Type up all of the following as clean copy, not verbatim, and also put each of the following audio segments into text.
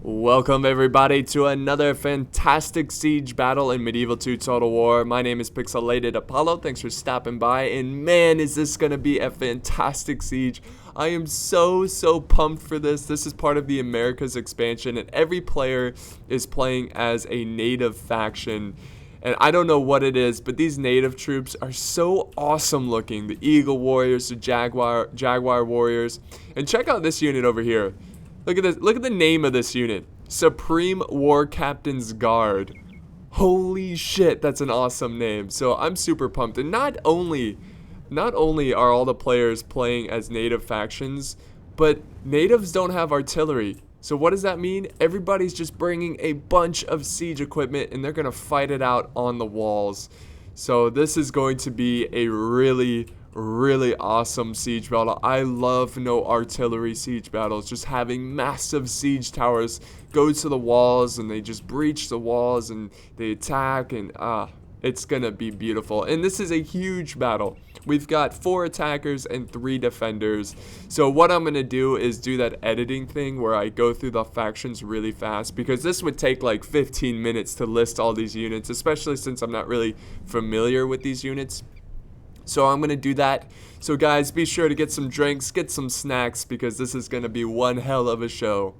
Welcome everybody to another fantastic siege battle in Medieval 2 Total War. My name is Pixelated Apollo. Thanks for stopping by, and man, is this gonna be a fantastic siege. I am so pumped for this. This is part of the Americas expansion, and every player is playing as a native faction. And I don't know what it is, but these native troops are so awesome looking. The Eagle Warriors, the Jaguar Warriors. And check out this unit over here. Look at this. Look at the name of this unit. Supreme War Captain's Guard. Holy shit, that's an awesome name. So I'm super pumped. And not only are all the players playing as native factions, but natives don't have artillery. So what does that mean? Everybody's just bringing a bunch of siege equipment and they're going to fight it out on the walls. So this is going to be a really awesome siege battle. I love no artillery siege battles. Just having massive siege towers go to the walls and they just breach the walls and they attack, and it's gonna be beautiful. And this is a huge battle. We've got 4 attackers and 3 defenders. So what I'm gonna do is do that editing thing where I go through the factions really fast, because this would take like 15 minutes to list all these units, especially since I'm not really familiar with these units. So I'm going to do that. So guys, be sure to get some drinks, get some snacks, because this is going to be one hell of a show.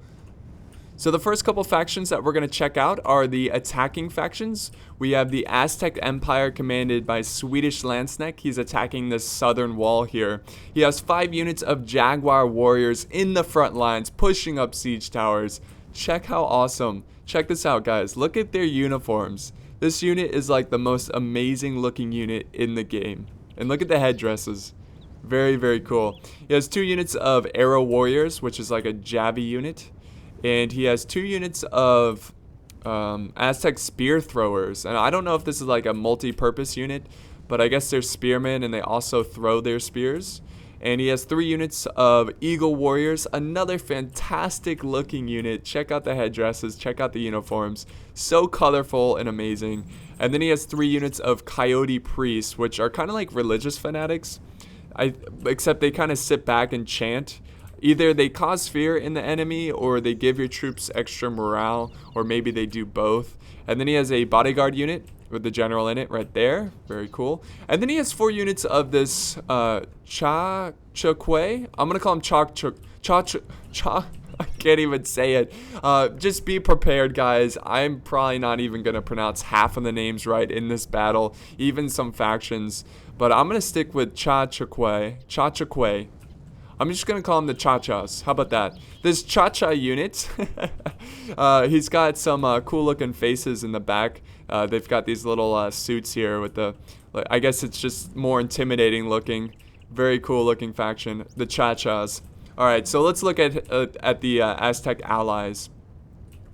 So the first couple factions that we're going to check out are the attacking factions. We have the Aztec Empire commanded by Swedish Landsneck. He's attacking the southern wall here. He has 5 units of Jaguar warriors in the front lines, pushing up siege towers. Check how awesome. Check this out, guys. Look at their uniforms. This unit is like the most amazing looking unit in the game. And look at the headdresses. Very cool. He has 2 units of Arrow Warriors, which is like a jabby unit. And he has 2 units of Aztec Spear Throwers. And I don't know if this is like a multi-purpose unit, but I guess they're spearmen and they also throw their spears. And he has 3 units of Eagle Warriors, another fantastic looking unit. Check out the headdresses, check out the uniforms. So colorful and amazing. And then he has 3 units of Coyote Priests, which are kind of like religious fanatics. Except they kind of sit back and chant. Either they cause fear in the enemy, or they give your troops extra morale, or maybe they do both. And then he has a bodyguard unit with the general in it right there. Very cool. And then he has 4 units of this Cha-Chukwe. I'm going to call him Cha. I can't even say it. Just be prepared, guys. I'm probably not even going to pronounce half of the names right in this battle, even some factions. But I'm going to stick with Cha-Chukwe. I'm just going to call him the Cha-Chas. How about that? This Cha-Cha unit, he's got some cool looking faces in the back. They've got these little suits here with the, I guess it's just more intimidating looking. Very cool looking faction, the Cha-Chas. Alright, so let's look at the Aztec allies.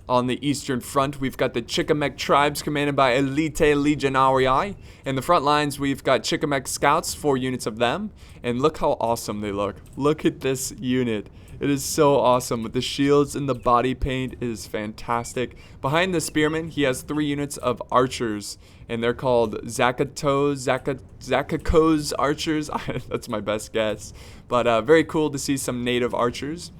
On the eastern front, we've got the Chichimeck tribes commanded by Elite Legionarii. In the front lines, we've got Chichimeck scouts, 4 units of them. And look how awesome they look. Look at this unit. It is so awesome. With the shields and the body paint, it is fantastic. Behind the spearmen, he has 3 units of archers. And they're called Zakakos archers. That's my best guess. But very cool to see some native archers.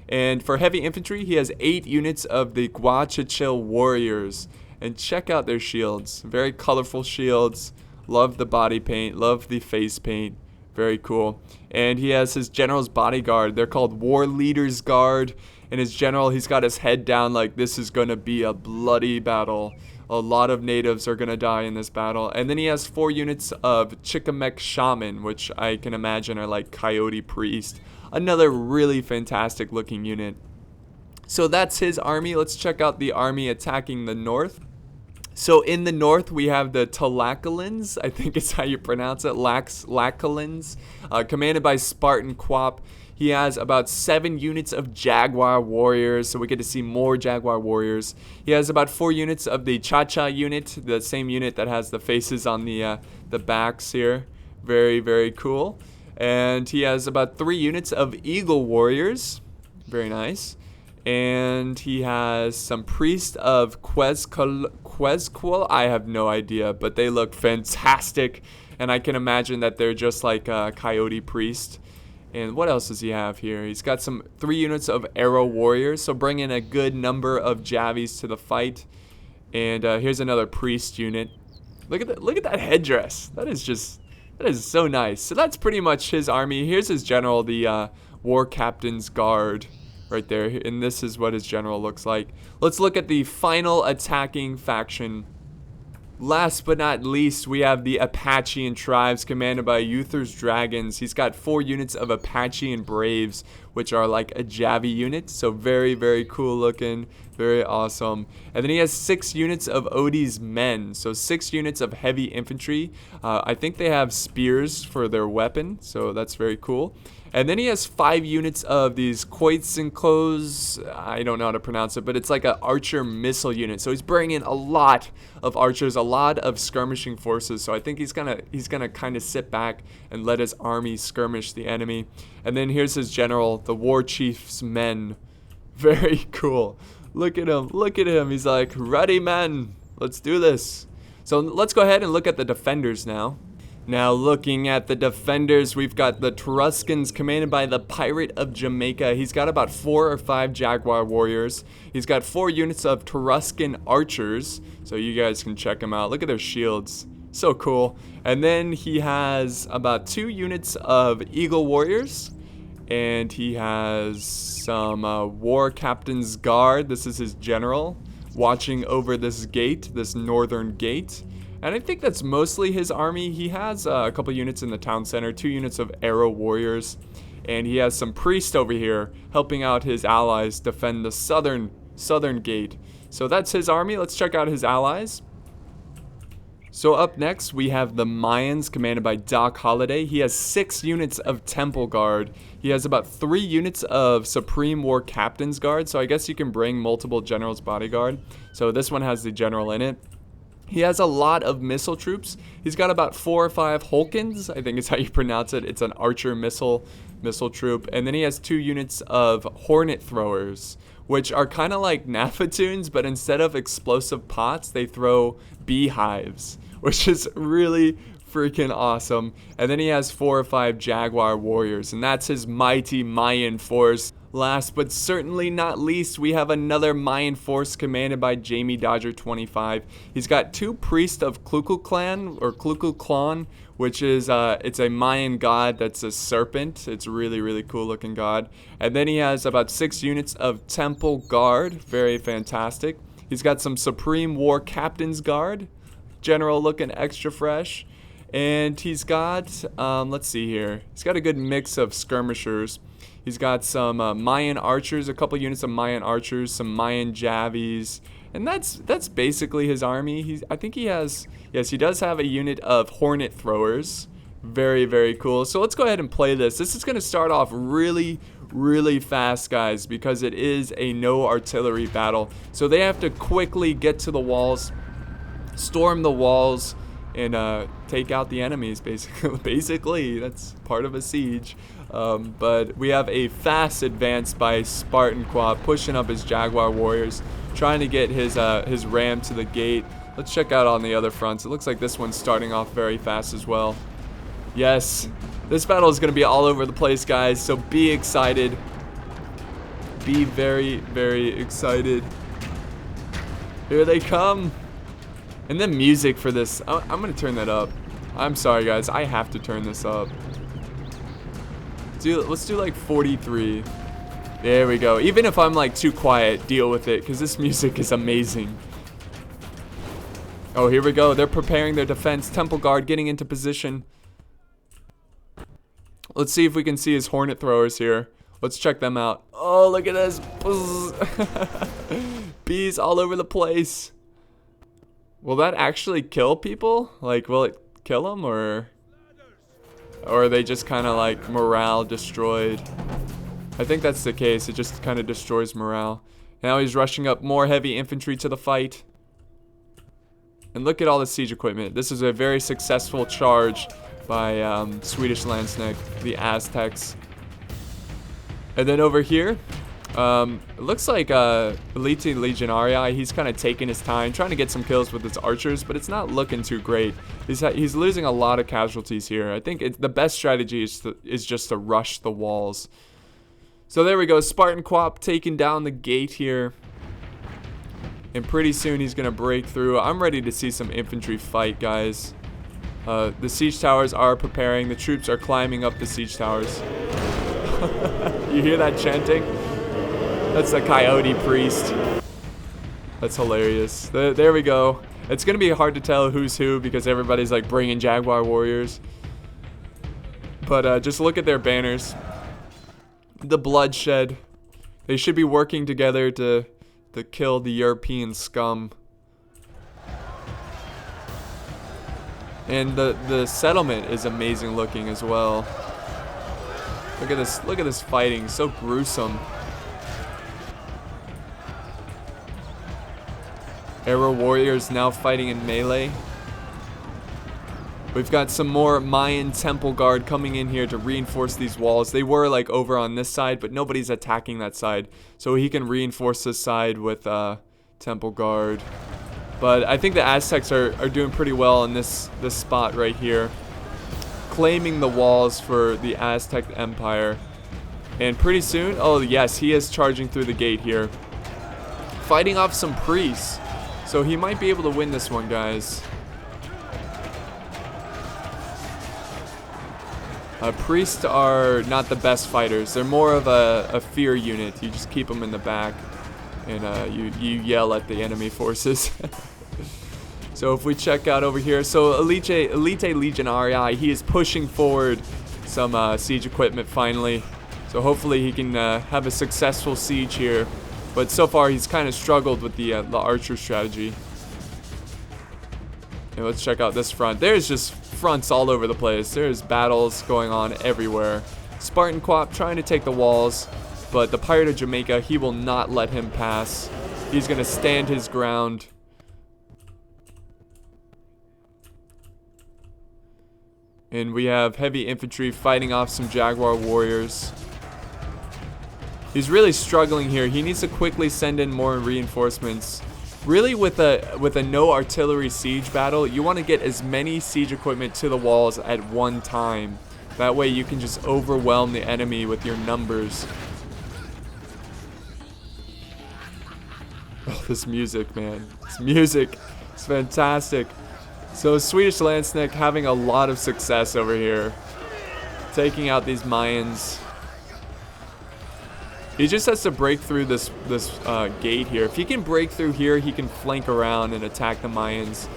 And for heavy infantry, he has 8 units of the Guachichil warriors. And check out their shields. Very colorful shields. Love the body paint. Love the face paint. Very cool. And he has his general's bodyguard. They're called War Leader's Guard. And his general, he's got his head down like this is going to be a bloody battle. A lot of natives are going to die in this battle. And then he has 4 units of Chichimeck Shaman, which I can imagine are like Coyote Priest. Another really fantastic looking unit. So that's his army. Let's check out the army attacking the north. So in the north, we have the Tlaxcalans, I think is how you pronounce it, Tlaxcalans, commanded by Spartan Quap. He has about 7 units of Jaguar warriors, so we get to see more Jaguar warriors. He has about 4 units of the Cha-Cha unit, the same unit that has the faces on the backs here. Very cool. And he has about 3 units of Eagle warriors. Very nice. And he has some priests of Quetzal. I have no idea, but they look fantastic. And I can imagine that they're just like a coyote priest. And what else does he have here? He's got some 3 units of arrow warriors, so bring in a good number of javies to the fight. And here's another priest unit. Look at that headdress. That is so nice. So that's pretty much his army. Here's his general, the war captain's guard right there. And this is what his general looks like. Let's look at the final attacking faction. Last but not least, we have the Apachean tribes commanded by Uther's Dragons. He's got 4 units of Apachean Braves, which are like a Javi unit. So very, very cool looking. Very awesome. And then he has 6 units of Odie's men. So 6 units of heavy infantry. I think they have spears for their weapon. So that's very cool. And then he has 5 units of these Koitzinkos. I don't know how to pronounce it, but it's like an archer missile unit. So he's bringing a lot of archers, a lot of skirmishing forces. So I think he's gonna kind of sit back and let his army skirmish the enemy. And then here's his general, the war chief's men. Very cool. Look at him. Look at him. He's like, ready, men. Let's do this. So let's go ahead and look at the defenders now. Now looking at the defenders, we've got the Taruscans commanded by the Pirate of Jamaica. He's got about 4 or 5 Jaguar warriors. He's got 4 units of Taruscan archers, so you guys can check them out. Look at their shields. So cool. And then he has about 2 units of Eagle warriors. And he has some War Captain's Guard. This is his general watching over this gate, this northern gate. And I think that's mostly his army. He has a couple units in the town center, 2 units of arrow warriors. And he has some priests over here helping out his allies defend the southern gate. So that's his army. Let's check out his allies. So up next, we have the Mayans commanded by Doc Holliday. He has 6 units of Temple Guard. He has about 3 units of Supreme War Captain's Guard. So I guess you can bring multiple generals bodyguard. So this one has the general in it. He has a lot of missile troops. He's got about 4 or 5 Hulkins, I think is how you pronounce it. It's an archer missile troop. And then he has 2 units of hornet throwers, which are kind of like Nafatoons, but instead of explosive pots, they throw beehives, which is really freaking awesome. And then he has 4 or 5 Jaguar warriors, and that's his mighty Mayan force. Last but certainly not least, we have another Mayan force commanded by Jamie Dodger 25. He's got 2 priests of Klukuklan or Klukuklan, which is it's a Mayan god that's a serpent. It's a really, really cool looking god. And then he has about 6 units of Temple Guard. Very fantastic. He's got some Supreme War Captain's Guard. General looking extra fresh. And he's got, let's see here. He's got a good mix of skirmishers. He's got some Mayan archers, a couple units of Mayan archers, some Mayan Javies, and that's basically his army. I think he has, yes, he does have a unit of hornet throwers. Very, very cool. So let's go ahead and play this. This is going to start off really, really fast, guys, because it is a no artillery battle. So they have to quickly get to the walls, storm the walls, and take out the enemies, basically. Basically, that's part of a siege. But we have a fast advance by Spartan Quad, pushing up his Jaguar warriors, trying to get his ram to the gate. Let's check out on the other fronts. It looks like this one's starting off very fast as well. Yes, this battle is going to be all over the place, guys, so be excited. Be very, very excited. Here they come. And then music for this, I'm going to turn that up. I'm sorry, guys, I have to turn this up. Let's do like 43. There we go. Even if I'm like too quiet, deal with it, because this music is amazing. Oh, here we go. They're preparing their defense. Temple Guard getting into position. Let's see if we can see his hornet throwers here. Let's check them out. Oh, look at this. Bees all over the place. Will that actually kill people? Like, will it kill them, or are they just kind of like morale destroyed? I think that's the case. It just kind of destroys morale. Now he's rushing up more heavy infantry to the fight. And look at all the siege equipment. This is a very successful charge by Swedish Landsneck, the Aztecs. And then over here, It looks like Elite Legionarii, he's kind of taking his time, trying to get some kills with his archers, but it's not looking too great. He's losing a lot of casualties here. I think the best strategy is just to rush the walls. So there we go, Spartan Quap taking down the gate here. And pretty soon he's going to break through. I'm ready to see some infantry fight, guys. The siege towers are preparing. The troops are climbing up the siege towers. You hear that chanting? That's the coyote priest. That's hilarious. There we go. It's going to be hard to tell who's who because everybody's like bringing Jaguar warriors. But just look at their banners. The bloodshed. They should be working together to kill the European scum. And the settlement is amazing looking as well. Look at this fighting, so gruesome. Arrow warriors now fighting in melee. We've got some more Mayan temple guard coming in here to reinforce these walls. They were like over on this side, but nobody's attacking that side. So he can reinforce this side with temple guard. But I think the Aztecs are doing pretty well in this spot right here. Claiming the walls for the Aztec Empire. And pretty soon, oh yes, he is charging through the gate here. Fighting off some priests. So he might be able to win this one, guys. Priests are not the best fighters. They're more of a fear unit. You just keep them in the back, and you yell at the enemy forces. So if we check out over here, so Elite Legionarii, he is pushing forward some siege equipment finally. So hopefully he can have a successful siege here. But so far he's kind of struggled with the archer strategy. And let's check out this front. There's just fronts all over the place. There's battles going on everywhere. Spartan Quap trying to take the walls, but the Pirate of Jamaica, he will not let him pass. He's going to stand his ground. And we have heavy infantry fighting off some Jaguar warriors. He's really struggling here. He needs to quickly send in more reinforcements. Really, with a no artillery siege battle, you want to get as many siege equipment to the walls at one time. That way you can just overwhelm the enemy with your numbers. Oh, this music, man. This music is fantastic. So Swedish Landsnick having a lot of success over here. Taking out these Mayans. He just has to break through this gate here. If he can break through here, he can flank around and attack the Mayans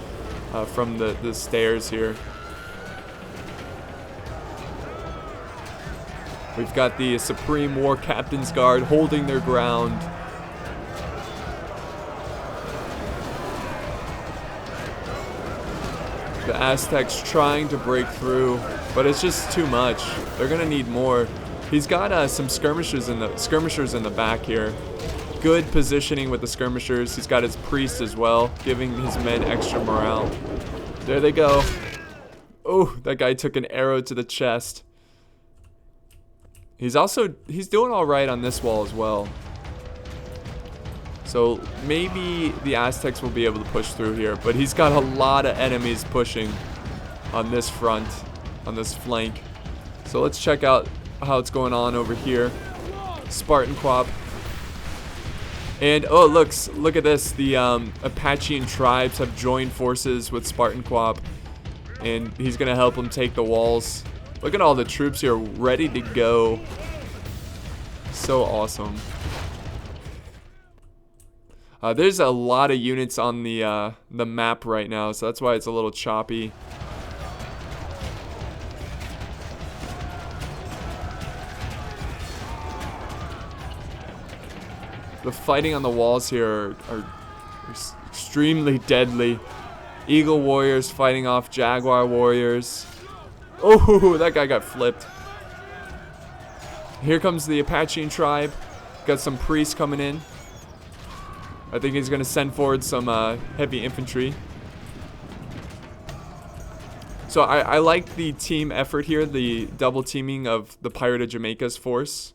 from the stairs here. We've got the Supreme War Captain's Guard holding their ground. The Aztecs trying to break through, but it's just too much. They're gonna need more. He's got some skirmishers in the back here. Good positioning with the skirmishers. He's got his priest as well, giving his men extra morale. There they go. Oh, that guy took an arrow to the chest. He's doing all right on this wall as well. So maybe the Aztecs will be able to push through here, but he's got a lot of enemies pushing on this front, on this flank. So let's check out how it's going on over here. Spartan Quap. And oh, look at this. The Apachean tribes have joined forces with Spartan Quap, and he's gonna help them take the walls. Look at all the troops here ready to go. So awesome. There's a lot of units on the map right now, so that's why it's a little choppy. The fighting on the walls here are extremely deadly. Eagle warriors fighting off Jaguar warriors. Oh, that guy got flipped. Here comes the Apachean tribe. Got some priests coming in. I think he's going to send forward some heavy infantry. So I like the team effort here, the double teaming of the Pirate of Jamaica's force.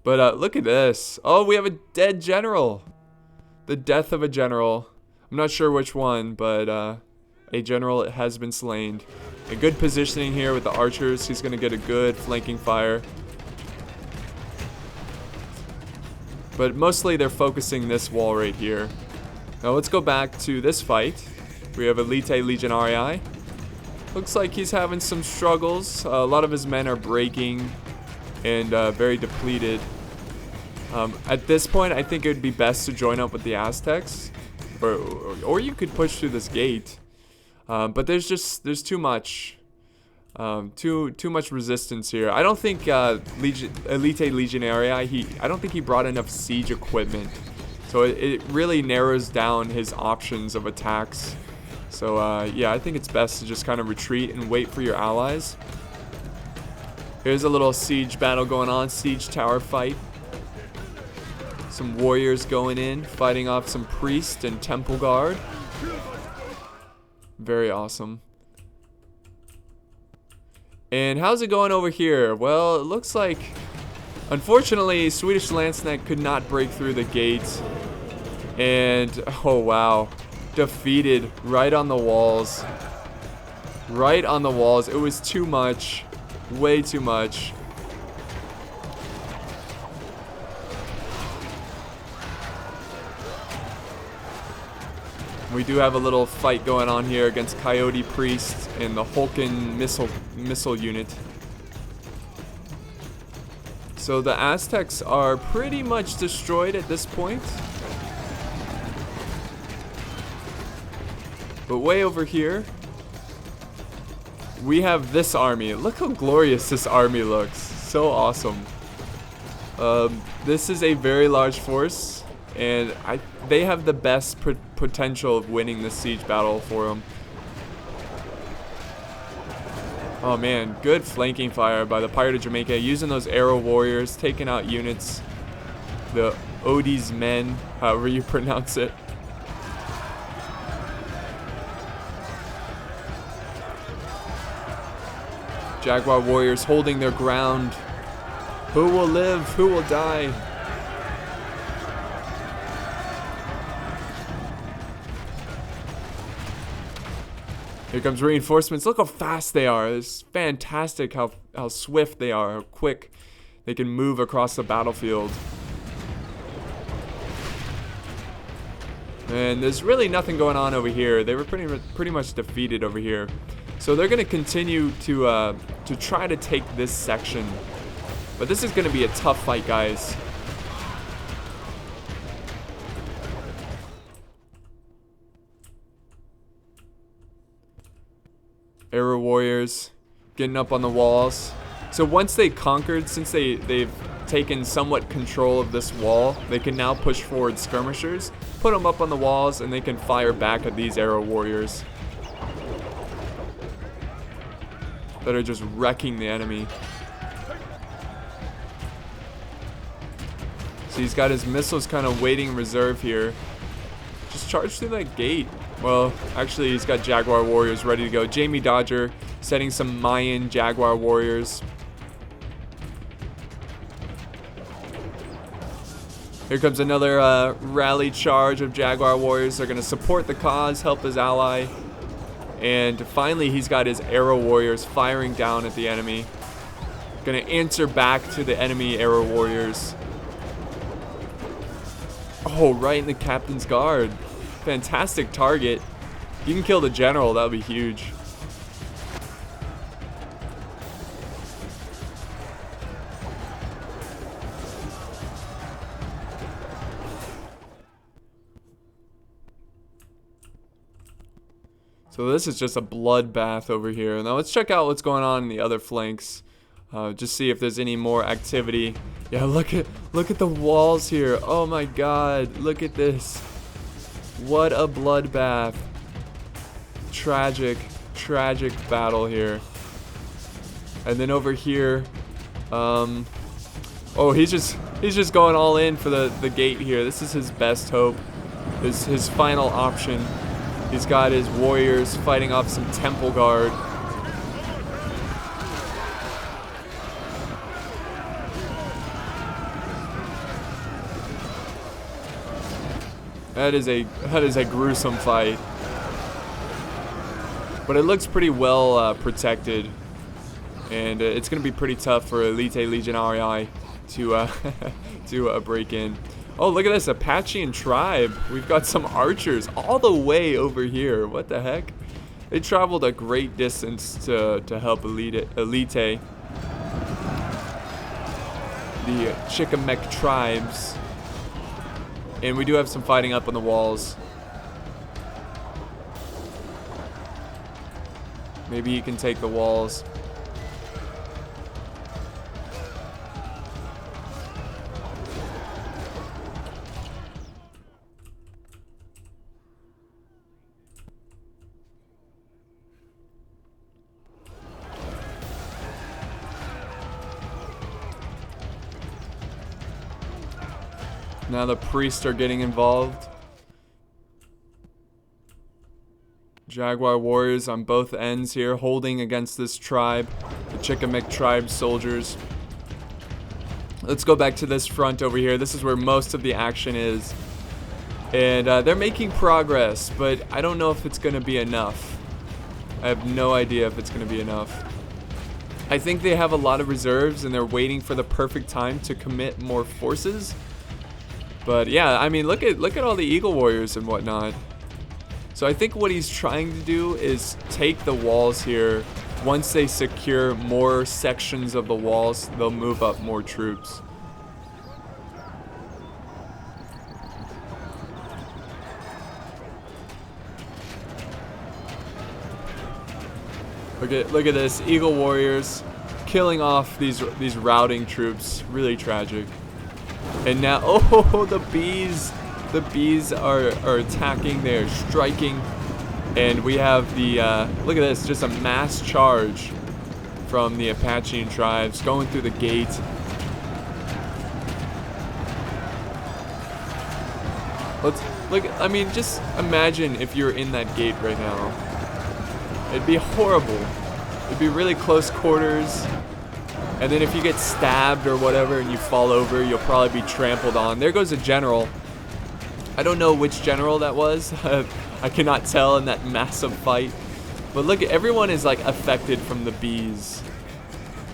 But look at this. Oh, we have a dead general. The death of a general. I'm not sure which one, but a general has been slain. A good positioning here with the archers. He's going to get a good flanking fire. But mostly they're focusing this wall right here. Now let's go back to this fight. We have Elite Legionarii. Looks like he's having some struggles. A lot of his men are breaking and very depleted. At this point, I think it would be best to join up with the Aztecs. Or you could push through this gate. But there's too much. Too much resistance here. I don't think Elite Legionarii, I don't think he brought enough siege equipment. So it really narrows down his options of attacks. So yeah, I think it's best to just kind of retreat and wait for your allies. Here's a little siege battle going on, siege tower fight. Some warriors going in, fighting off some priest and temple guard. Very awesome. And how's it going over here? Well, it looks like, unfortunately, Swedish Lancenet could not break through the gate. And, oh wow, defeated right on the walls. Right on the walls. It was too much. Way too much. We do have a little fight going on here against Coyote Priest and the Hulken missile unit. So the Aztecs are pretty much destroyed at this point. But way over here, we have this army. Look how glorious this army looks. So awesome. This is a very large force, and they have the best potential of winning this siege battle for them. Oh man, good flanking fire by the Pirate of Jamaica, using those arrow warriors, taking out units. The Odie's men, however you pronounce it. Jaguar warriors holding their ground. Who will live? Who will die? Here comes reinforcements. Look how fast they are. It's fantastic how swift they are, how quick they can move across the battlefield. And there's really nothing going on over here. They were pretty much defeated over here. So they're going to continue to try to take this section. But this is going to be a tough fight, guys. Arrow warriors getting up on the walls. So once they conquered, since they've taken somewhat control of this wall, they can now push forward skirmishers, put them up on the walls, and they can fire back at these arrow warriors that are just wrecking the enemy. So he's got his missiles kind of waiting in reserve here. Just charge through that gate. Well, actually, he's got Jaguar warriors ready to go. Jamie Dodger setting some Mayan Jaguar warriors. Here comes another rally charge of Jaguar warriors. They're going to support the cause, help his ally. And finally, he's got his arrow warriors firing down at the enemy. Going to answer back to the enemy arrow warriors. Oh, right in the captain's guard. Fantastic target. You can kill the general, that would be huge. So this is just a bloodbath over here. Now let's check out what's going on in the other flanks. Just see if there's any more activity. Yeah, look at the walls here. Oh my god, look at this. What a bloodbath. Tragic battle here. And then over here, oh, he's just going all in for the gate here. This is his best hope. His final option. He's got his warriors fighting off some temple guard. That is a gruesome fight. But it looks pretty well protected. And it's going to be pretty tough for Elite Legionarii to, to break in. Oh, look at this. Apache and Tribe. We've got some archers all the way over here. What the heck? They traveled a great distance to help Elite. The Chikamec tribes. And we do have some fighting up on the walls. Maybe he can take the walls. Now the priests are getting involved. Jaguar warriors on both ends here, holding against this tribe, the Chikamec tribe soldiers. Let's go back to this front over here. This is where most of the action is. And they're making progress, but I don't know if it's going to be enough. I have no idea if it's going to be enough. I think they have a lot of reserves and they're waiting for the perfect time to commit more forces. But yeah, I mean, look at all the Eagle Warriors and whatnot. So I think what he's trying to do is take the walls here. Once they secure more sections of the walls, they'll move up more troops. Look at this, Eagle Warriors killing off these routing troops. Really tragic. And now, oh, the bees are attacking. They're striking, and we have the look at this, just a mass charge from the Apache tribes going through the gate. Look. I mean, just imagine if you're in that gate right now. It'd be horrible. It'd be really close quarters. And then if you get stabbed or whatever and you fall over, you'll probably be trampled on. There goes a general. I don't know which general that was. I cannot tell in that massive fight. But look, everyone is like affected from the bees.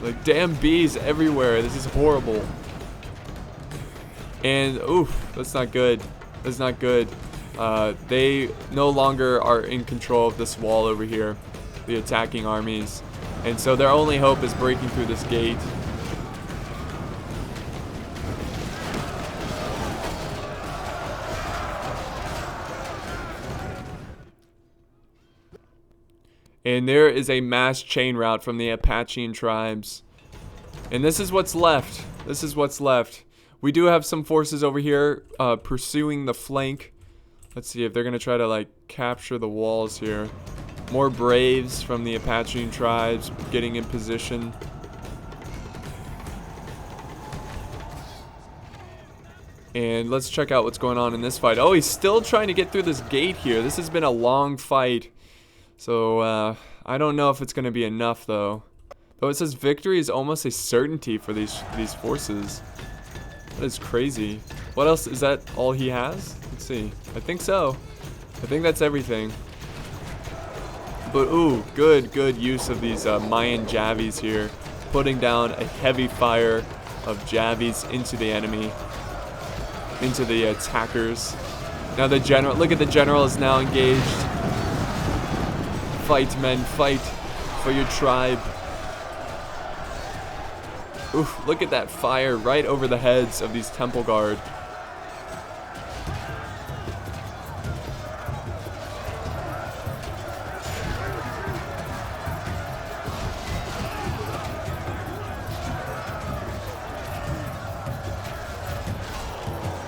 Like, damn bees everywhere. This is horrible. And, oof, that's not good. That's not good. They no longer are in control of this wall over here, the attacking armies. And so their only hope is breaking through this gate. And there is a mass chain route from the Apache tribes. And this is what's left. This is what's left. We do have some forces over here pursuing the flank. Let's see if they're going to try to like capture the walls here. More Braves from the Apache tribes getting in position. And let's check out what's going on in this fight. Oh, he's still trying to get through this gate here. This has been a long fight. So, I don't know if it's going to be enough, though. Though it says victory is almost a certainty for these forces. That is crazy. What else? Is that all he has? Let's see. I think so. I think that's everything. But ooh, good use of these Mayan Javies here. Putting down a heavy fire of Javies into the enemy. Into the attackers. Now the general, look at the general is now engaged. Fight, men, fight for your tribe. Oof, look at that fire right over the heads of these temple guard.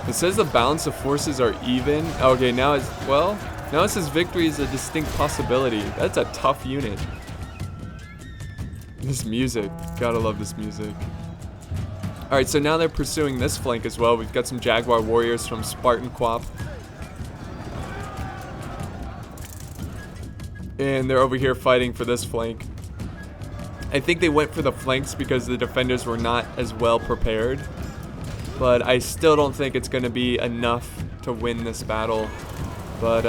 It says the balance of forces are even. Okay, now it's, well, now it says victory is a distinct possibility. That's a tough unit. This music, gotta love this music. Alright, so now they're pursuing this flank as well. We've got some Jaguar warriors from Spartan Quap. And they're over here fighting for this flank. I think they went for the flanks because the defenders were not as well prepared. But I still don't think it's going to be enough to win this battle. But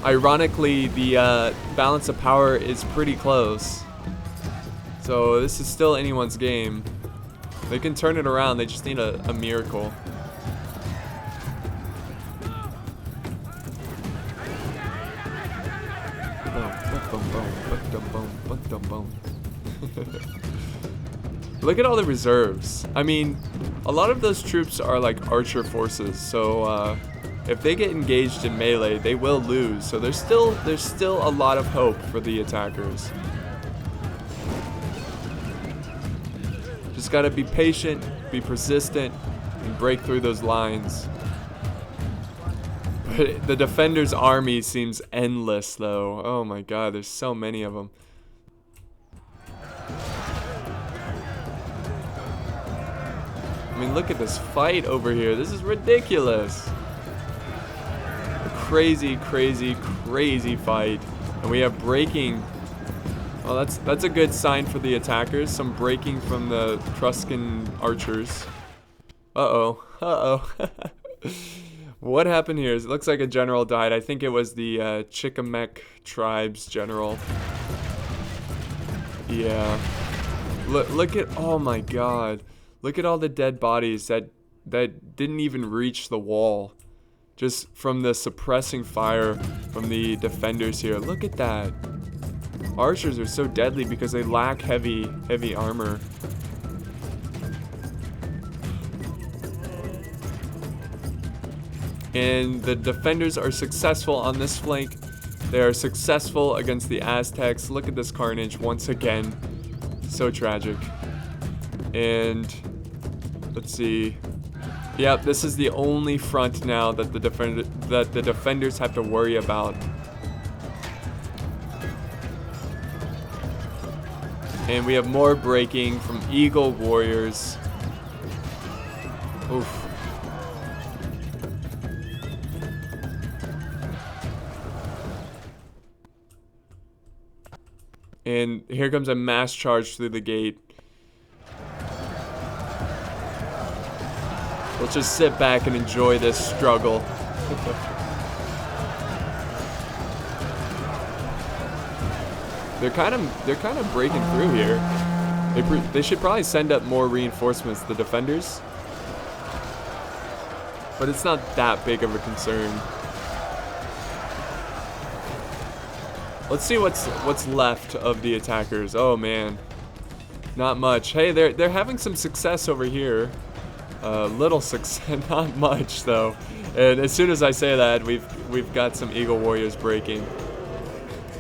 ironically, the balance of power is pretty close. So this is still anyone's game. They can turn it around, they just need a miracle. Look at all the reserves. I mean, a lot of those troops are like archer forces, so if they get engaged in melee, they will lose. So there's still a lot of hope for the attackers. Just gotta be patient, be persistent, and break through those lines. But the defender's army seems endless, though. Oh my god, there's so many of them. I mean, look at this fight over here. This is ridiculous. A crazy, crazy, crazy fight. And we have breaking. Well, that's a good sign for the attackers. Some breaking from the Truscan archers. Uh-oh. Uh-oh. What happened here? It looks like a general died. I think it was the Chikamec tribe's general. Yeah. Look at, oh my god. Look at all the dead bodies that didn't even reach the wall. Just from the suppressing fire from the defenders here. Look at that. Archers are so deadly because they lack heavy armor. And the defenders are successful on this flank. They are successful against the Aztecs. Look at this carnage once again. So tragic. And let's see. Yep, this is the only front now that the defenders have to worry about. And we have more breaking from Eagle Warriors. Oof. And here comes a mass charge through the gate. Let's just sit back and enjoy this struggle. They're kind of breaking through here. They should probably send up more reinforcements, the defenders. But it's not that big of a concern. Let's see what's left of the attackers. Oh man, not much. Hey, they're having some success over here. Little success, not much though. And as soon as I say that, we've got some Eagle Warriors breaking.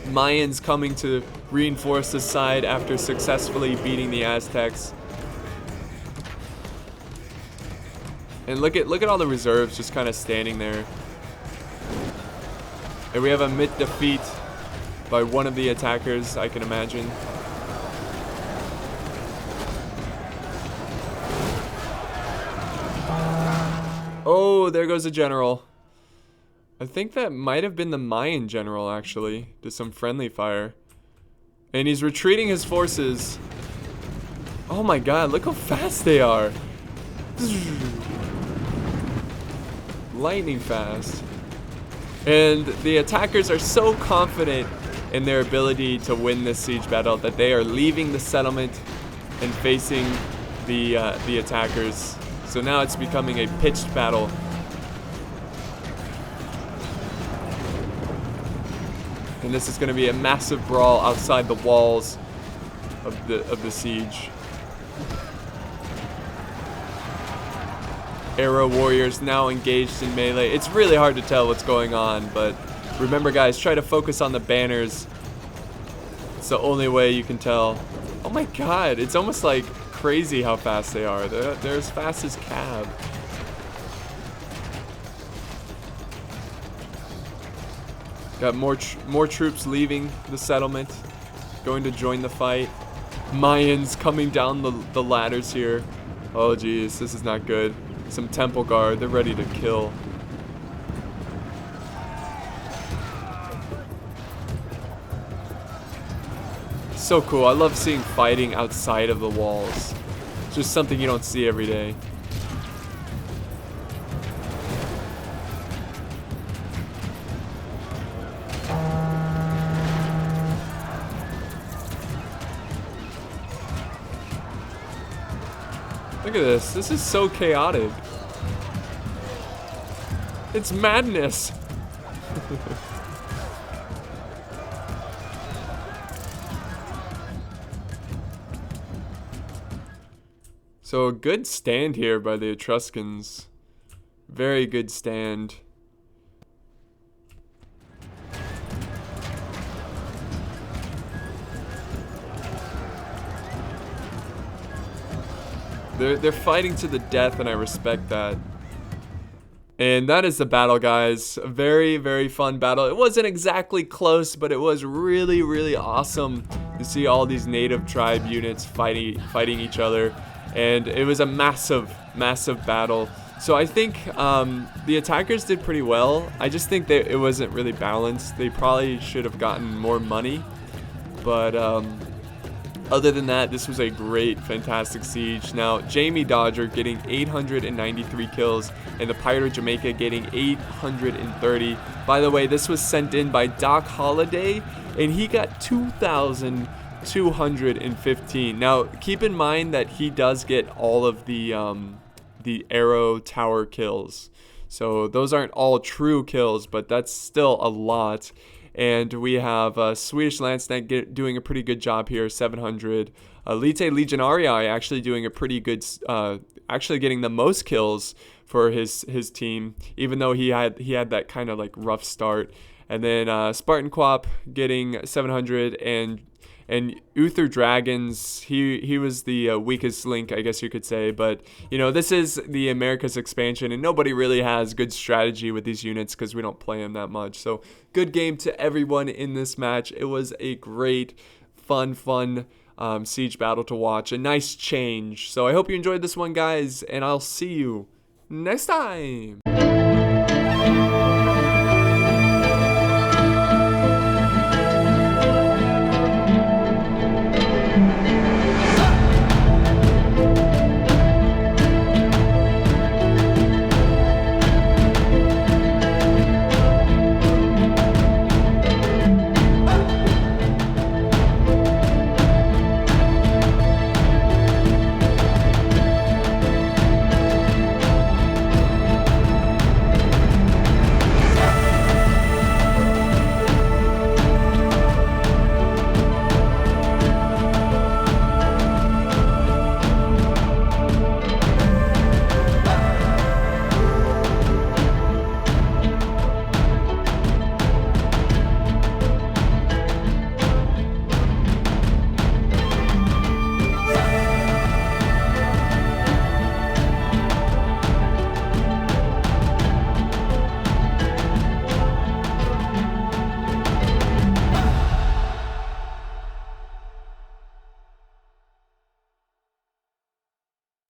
Mayans coming to reinforce this side after successfully beating the Aztecs. And look at all the reserves just kind of standing there. And we have a mid defeat by one of the attackers, I can imagine. Oh, there goes a general. I think that might have been the Mayan general, actually, to some friendly fire. And he's retreating his forces. Oh my god, look how fast they are. Lightning fast. And the attackers are so confident in their ability to win this siege battle that they are leaving the settlement and facing the attackers. So now it's becoming a pitched battle. And this is going to be a massive brawl outside the walls of the siege. Arrow warriors now engaged in melee. It's really hard to tell what's going on, but remember guys, try to focus on the banners. It's the only way you can tell. Oh my god, it's almost like crazy how fast they are. They're as fast as cab. Got more troops leaving the settlement, going to join the fight. Mayans coming down the ladders here. Oh geez, this is not good. Some temple guard, they're ready to kill. So cool, I love seeing fighting outside of the walls. It's just something you don't see every day. Look at this. This is so chaotic. It's madness. So a good stand here by the Etruscans. Very good stand. They're fighting to the death, and I respect that. And that is the battle, guys. A very, very fun battle. It wasn't exactly close, but it was really, really awesome to see all these native tribe units fighting each other. And it was a massive, massive battle. So I think the attackers did pretty well. I just think that it wasn't really balanced. They probably should have gotten more money. But other than that, this was a great, fantastic siege. Now, Jamie Dodger getting 893 kills, and the Pirate of Jamaica getting 830. By the way, this was sent in by Doc Holliday, and he got 2,215. Now, keep in mind that he does get all of the arrow tower kills. So those aren't all true kills, but that's still a lot. And we have Swedish Lance Knight doing a pretty good job here, 700. Lite Legionarii actually doing a pretty good, actually getting the most kills for his team, even though he had that kind of like rough start. And then Spartan Quap getting 700, and Uther Dragons, he was the weakest link, I guess you could say. But, you know, this is the Americas expansion, and nobody really has good strategy with these units because we don't play them that much. So, good game to everyone in this match. It was a great, fun siege battle to watch. A nice change. So, I hope you enjoyed this one, guys, and I'll see you next time.